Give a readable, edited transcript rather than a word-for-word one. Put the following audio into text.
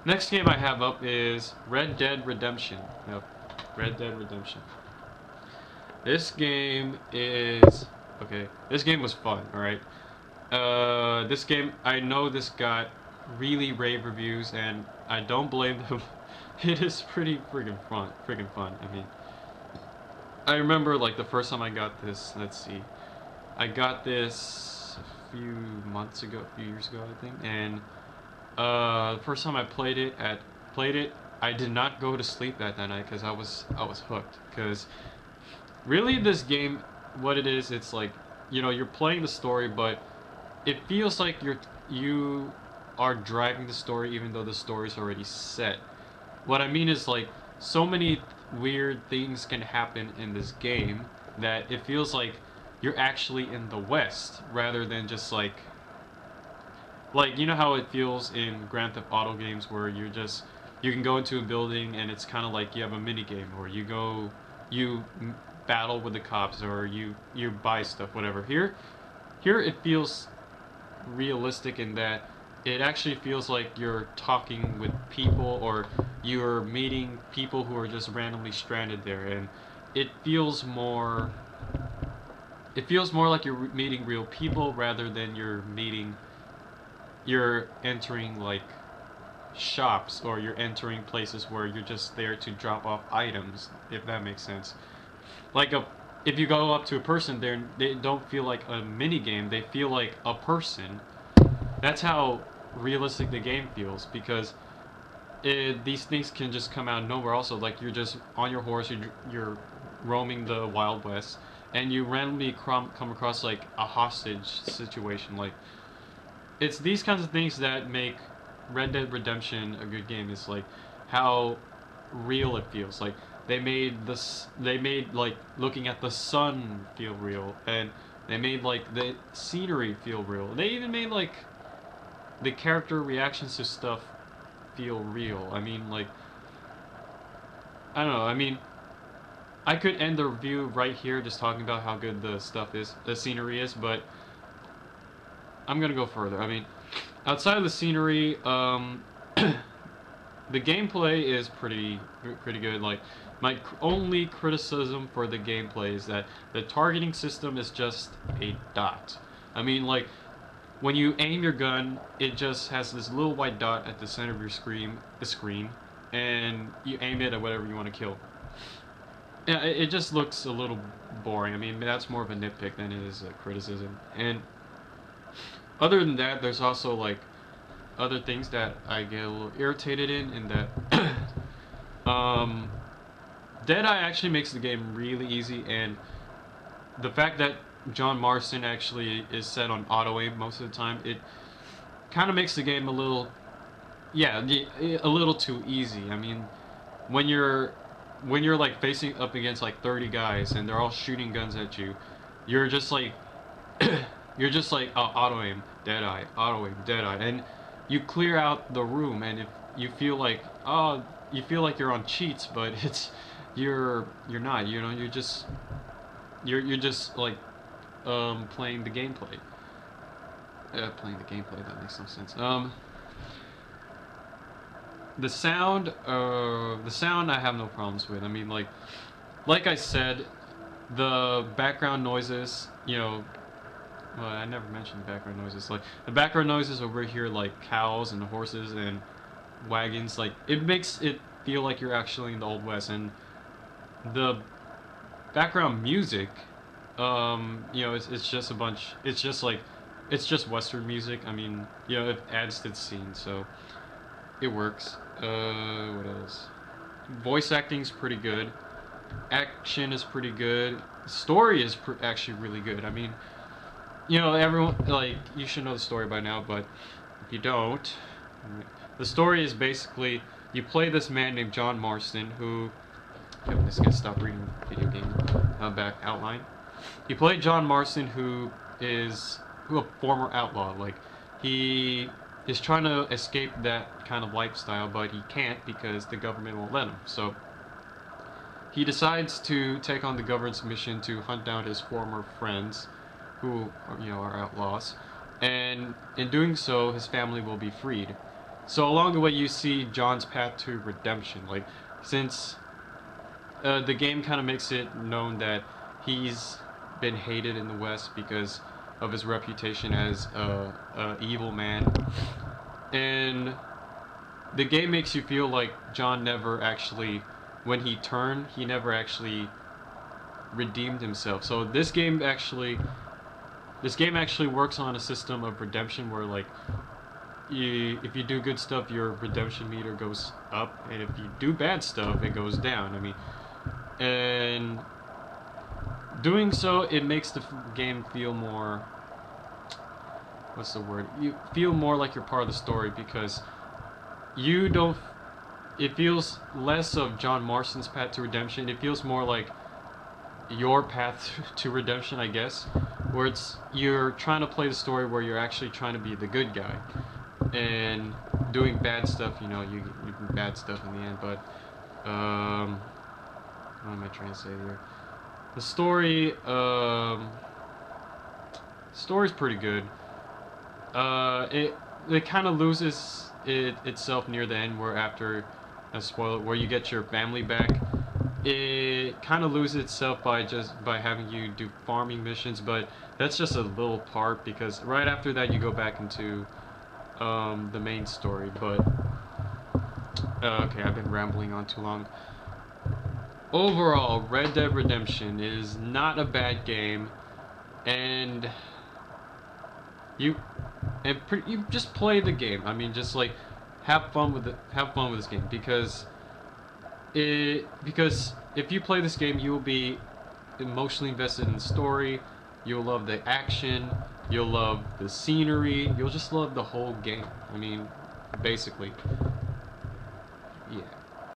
Next game I have up is Red Dead Redemption. Yep, Red Dead Redemption. This game is okay. This game was fun. All right. This game, I know this got really rave reviews, and I don't blame them. It is pretty friggin' fun. I mean, I remember like the first time I got this. Let's see, I got this a few months ago, a few years ago, I think, and the first time I played it, I did not go to sleep that night because I was hooked. Because really, this game, what it is, it's like, you know, you're playing the story, but it feels like you are driving the story even though the story's already set. What I mean is, like, so many weird things can happen in this game that it feels like you're actually in the West rather than just like, you know how it feels in Grand Theft Auto games where you can go into a building and it's kind of like you have a mini game, or you battle with the cops, or you buy stuff, whatever. Here it feels realistic in that it actually feels like you're talking with people, or you're meeting people who are just randomly stranded there, and it feels more like you're meeting real people rather than you're entering like shops, or you're entering places where you're just there to drop off items, if that makes sense. Like if you go up to a person, they don't feel like a mini game, they feel like a person. That's how realistic the game feels, because these things can just come out of nowhere. Also, like, you're just on your horse, you're roaming the Wild West, and you randomly come across like a hostage situation. Like, it's these kinds of things that make Red Dead Redemption a good game. Is like how real it feels. Like, they made like looking at the sun feel real, and they made like the scenery feel real. They even made like the character reactions to stuff feel real. I mean, like, I don't know. I mean, I could end the review right here just talking about how good the stuff is, the scenery is, but I'm gonna go further. I mean, outside of the scenery, the gameplay is pretty good. Like, my only criticism for the gameplay is that the targeting system is just a dot. I mean, like, when you aim your gun, it just has this little white dot at the center of your screen, and you aim it at whatever you want to kill. Yeah, it just looks a little boring. I mean, that's more of a nitpick than it is a criticism. And other than that, there's also like other things that I get a little irritated in that Deadeye actually makes the game really easy, and the fact that John Marston actually is set on auto aim most of the time, it kind of makes the game a little, yeah, a little too easy. I mean, when you're like facing up against like 30 guys and they're all shooting guns at you, you're just like you're just like, oh, auto aim, Deadeye, auto aim, Deadeye, and you clear out the room, and if you feel like, oh, you feel like you're on cheats, but it's you're not, you know, you're just like playing the gameplay. That makes no sense. The sound I have no problems with. I mean, like I said, the background noises, you know, well, I never mentioned the background noises. Like, the background noises over here, like cows and horses and wagons, like, it makes it feel like you're actually in the Old West. And the background music, you know, it's just a bunch, it's just Western music. I mean, you know, it adds to the scene, so it works. What else? Voice acting's pretty good. Action is pretty good. Story is actually really good. I mean, you know, everyone, like, you should know the story by now, but if you don't, the story is basically, you play this man named John Marston, who, I'm just gonna stop reading the video game back outline. You play John Marston, who a former outlaw. Like, he is trying to escape that kind of lifestyle, but he can't because the government won't let him. So he decides to take on the government's mission to hunt down his former friends, who are, you know, are outlaws, and in doing so, his family will be freed. So along the way, you see John's path to redemption. Like, since the game kind of makes it known that he's been hated in the West because of his reputation as a evil man, and the game makes you feel like John never actually, when he turned, he never actually redeemed himself. So this game actually works on a system of redemption where, like, if you do good stuff, your redemption meter goes up, and if you do bad stuff, it goes down. I mean, and doing so, it makes the game feel more, what's the word? You feel more like you're part of the story, because you don't, it feels less of John Marston's path to redemption. It feels more like your path to redemption, I guess, where you're trying to play the story where you're actually trying to be the good guy and doing bad stuff. You know, you do bad stuff in the end, but what am I trying to say here? The story's pretty good. It kind of loses itself near the end, where after a spoiler, where you get your family back. It kind of loses itself by having you do farming missions, but that's just a little part, because right after that you go back into the main story. But okay, I've been rambling on too long. Overall, Red Dead Redemption is not a bad game, and you just play the game. I mean, just like have fun with it. Have fun with this game, because if you play this game, you will be emotionally invested in the story. You'll love the action. You'll love the scenery. You'll just love the whole game. I mean, basically, yeah.